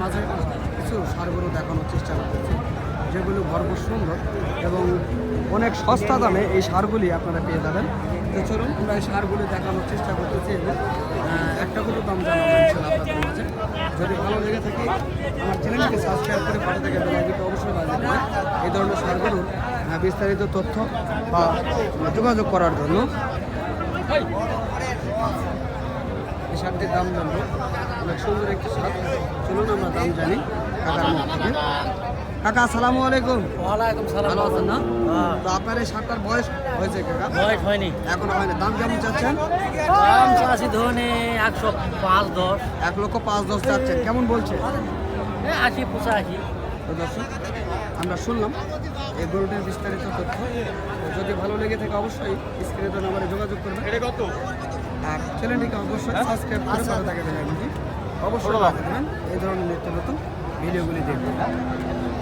মাঝে কিছু ষাঁড় গরু দেখানোর চেষ্টা করতেছি, যেগুলো ভরপুর সুন্দর এবং অনেক সস্তা দামে এই ষাঁড়গুলি আপনারা পেয়ে যাবেন। তো চলুন আমরা এই ষাঁড়গুলি দেখানোর চেষ্টা করতেছি এবং একটা করে দাম জানাবো ইনশাআল্লাহ আপনাদের মাঝে। যদি ভালো লেগে থাকে আমার চ্যানেলটিকে সাবস্ক্রাইব করে পাশে থেকে বেল আইকনটি অবশ্যই বাজিয়ে দেবেন এই ধরনের ষাঁড়গুলোর বিস্তারিত তথ্য বা যোগাযোগ করার জন্য। এই ষাঁড়টির দাম জানবো, অনেক সুন্দর একটি ষাঁড়। চলুন আমরা দাম জানি কাকার মুখ থেকে। কাকা আসসালামু আলাইকুম। ওয়ালাইকুম সালাম। ভালো আছেন না? তো আপনার এই ষাঁড়টার বয়স হয়েছে কাকা? বয়স হয়নি, এখনো হয়নি। দাম কেমন চাচ্ছেন? দাম চাষি ধরনে 105-10, 1,05,10,000 চাচ্ছেন, কেমন বলছে? 80-85। তো দর্শক আমরা শুনলাম এই গরুটির বিস্তারিত তথ্য। তো যদি ভালো লেগে থাকে অবশ্যই স্ক্রিনে নাম্বারে যোগাযোগ করবেন আর চ্যানেলটিকে অবশ্যই সাবস্ক্রাইব করে পাশে থাকে বেল আইকনটি অবশ্যই বাজিয়ে দেবেন এই ধরনের নিত্য নতুন ভিডিওগুলি দেখবেন।